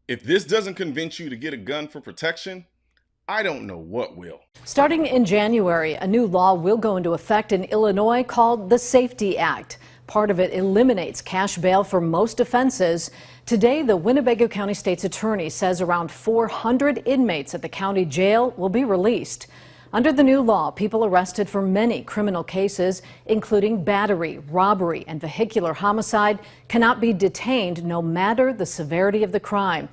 If this doesn't convince you to get a gun for protection, I don't know what will. Starting in January, a new law will go into effect in Illinois called the Safety Act. Part of it eliminates cash bail for most offenses. Today, the Winnebago County State's Attorney says around 400 inmates at the county jail will be released. Under the new law, people arrested for many criminal cases, including battery, robbery, and vehicular homicide, cannot be detained no matter the severity of the crime.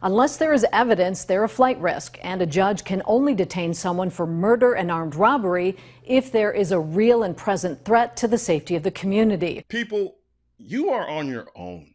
Unless there is evidence, they're a flight risk, and a judge can only detain someone for murder and armed robbery if there is a real and present threat to the safety of the community. People, you are on your own,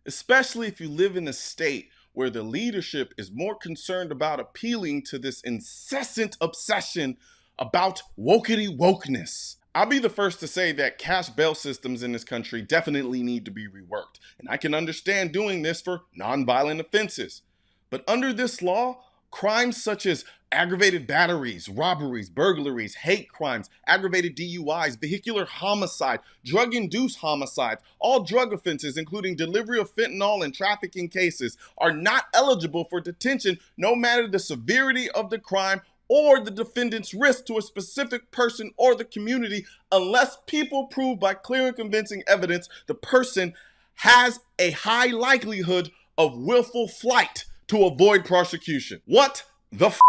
especially if you live in a state where the leadership is more concerned about appealing to this incessant obsession about wokety wokeness. I'll be the first to say that cash bail systems in this country definitely need to be reworked, and I can understand doing this for nonviolent offenses. But under this law, crimes such as aggravated batteries, robberies, burglaries, hate crimes, aggravated DUIs, vehicular homicide, drug-induced homicides, all drug offenses, including delivery of fentanyl and trafficking cases, are not eligible for detention no matter the severity of the crime or the defendant's risk to a specific person or the community, unless people prove by clear and convincing evidence the person has a high likelihood of willful flight to avoid prosecution. What the f?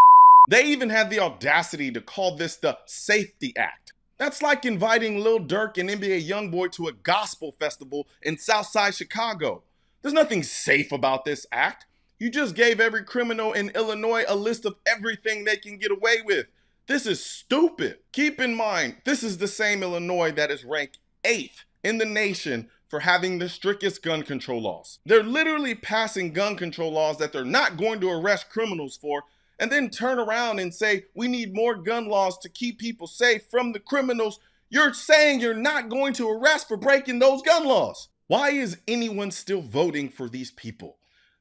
They even had the audacity to call this the Safety Act. That's like inviting Lil Durk and NBA Youngboy to a gospel festival in Southside Chicago. There's nothing safe about this act. You just gave every criminal in Illinois a list of everything they can get away with. This is stupid. Keep in mind, this is the same Illinois that is ranked 8th in the nation for having the strictest gun control laws. They're literally passing gun control laws that they're not going to arrest criminals for, and then turn around and say, we need more gun laws to keep people safe from the criminals you're saying you're not going to arrest for breaking those gun laws. Why is anyone still voting for these people?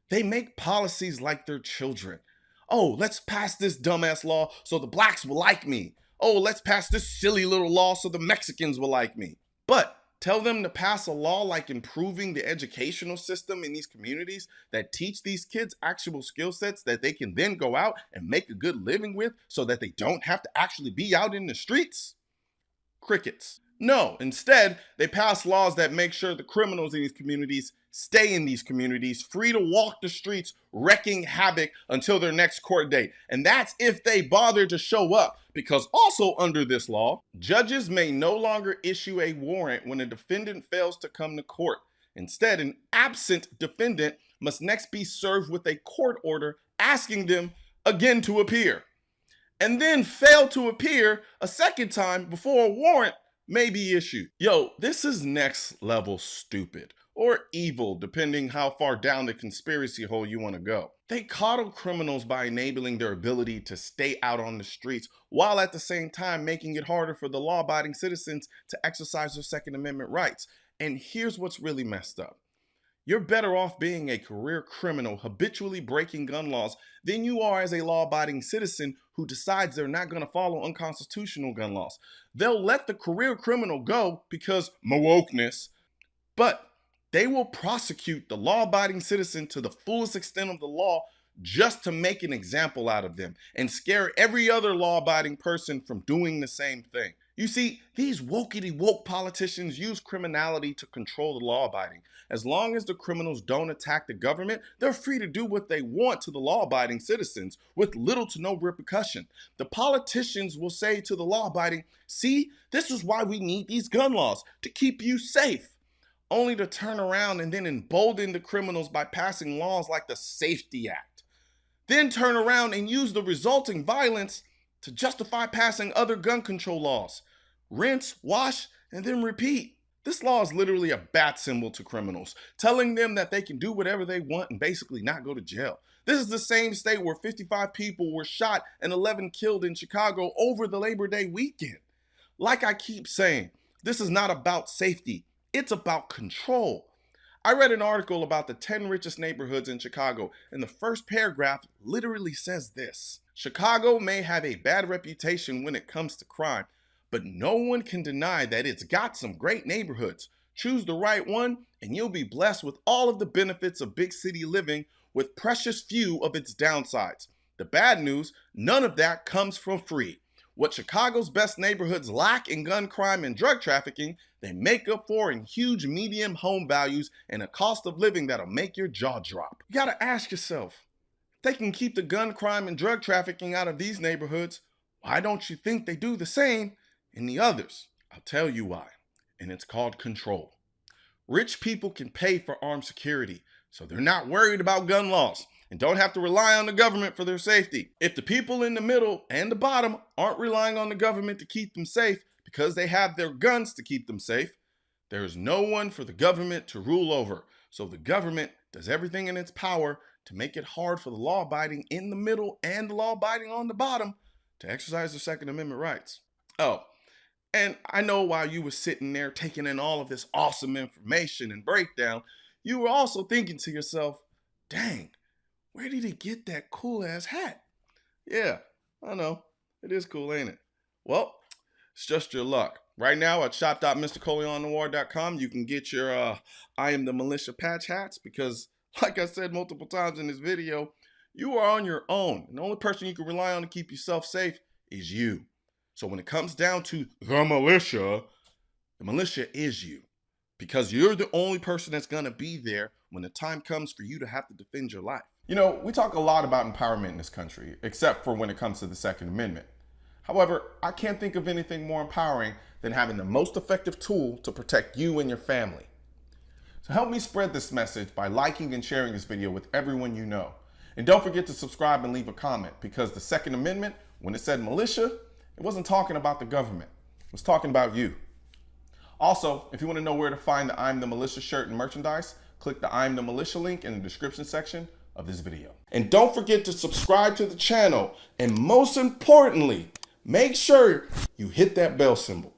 They make policies like they're children. Oh, let's pass this dumbass law so the blacks will like me. Oh, let's pass this silly little law so the Mexicans will like me. But tell them to pass a law like improving the educational system in these communities that teach these kids actual skill sets that they can then go out and make a good living with so that they don't have to actually be out in the streets? Crickets. No, instead, they pass laws that make sure the criminals in these communities stay in these communities, free to walk the streets, wreaking havoc until their next court date. And that's if they bother to show up, because also under this law, judges may no longer issue a warrant when a defendant fails to come to court. Instead, an absent defendant must next be served with a court order asking them again to appear, and then fail to appear a second time before a warrant may be issued. Yo, this is next level stupid, or evil, depending how far down the conspiracy hole you want to go. They coddle criminals by enabling their ability to stay out on the streets, while at the same time making it harder for the law-abiding citizens to exercise their Second Amendment rights. And here's what's really messed up. You're better off being a career criminal habitually breaking gun laws than you are as a law-abiding citizen who decides they're not going to follow unconstitutional gun laws. They'll let the career criminal go because wokeness, but they will prosecute the law-abiding citizen to the fullest extent of the law just to make an example out of them and scare every other law-abiding person from doing the same thing. You see, these wokety woke politicians use criminality to control the law-abiding. As long as the criminals don't attack the government, they're free to do what they want to the law-abiding citizens with little to no repercussion. The politicians will say to the law-abiding, see, this is why we need these gun laws, to keep you safe, only to turn around and then embolden the criminals by passing laws like the Safety Act. Then turn around and use the resulting violence to justify passing other gun control laws. Rinse, wash, and then repeat. This law is literally a bat symbol to criminals, telling them that they can do whatever they want and basically not go to jail. This is the same state where 55 people were shot and 11 killed in Chicago over the Labor Day weekend. Like I keep saying, this is not about safety, it's about control. I read an article about the 10 richest neighborhoods in Chicago, and the first paragraph literally says this: Chicago may have a bad reputation when it comes to crime, but no one can deny that it's got some great neighborhoods. Choose the right one, and you'll be blessed with all of the benefits of big city living with precious few of its downsides. The bad news, none of that comes for free. What Chicago's best neighborhoods lack in gun crime and drug trafficking, they make up for in huge median home values and a cost of living that'll make your jaw drop. You gotta ask yourself, if they can keep the gun crime and drug trafficking out of these neighborhoods, why don't you think they do the same in the others? I'll tell you why, and it's called control. Rich people can pay for armed security, so they're not worried about gun laws and don't have to rely on the government for their safety. If the people in the middle and the bottom aren't relying on the government to keep them safe because they have their guns to keep them safe, there is no one for the government to rule over. So the government does everything in its power to make it hard for the law-abiding in the middle and the law-abiding on the bottom to exercise their Second Amendment rights. Oh, and I know while you were sitting there taking in all of this awesome information and breakdown, you were also thinking to yourself, dang, where did he get that cool ass hat? Yeah, I know. It is cool, ain't it? Well, it's just your luck. Right now at shop.mrcolionnoir.com, you can get your I Am the Militia patch hats because, like I said multiple times in this video, you are on your own. And the only person you can rely on to keep yourself safe is you. So when it comes down to the militia is you. Because you're the only person that's going to be there when the time comes for you to have to defend your life. You know, we talk a lot about empowerment in this country, except for when it comes to the Second Amendment. However, I can't think of anything more empowering than having the most effective tool to protect you and your family. So help me spread this message by liking and sharing this video with everyone you know. And don't forget to subscribe and leave a comment, because the Second Amendment, when it said militia, it wasn't talking about the government. It was talking about you. Also, if you want to know where to find the I'm the Militia shirt and merchandise, click the I'm the Militia link in the description section of this video. And don't forget to subscribe to the channel, and most importantly, make sure you hit that bell symbol.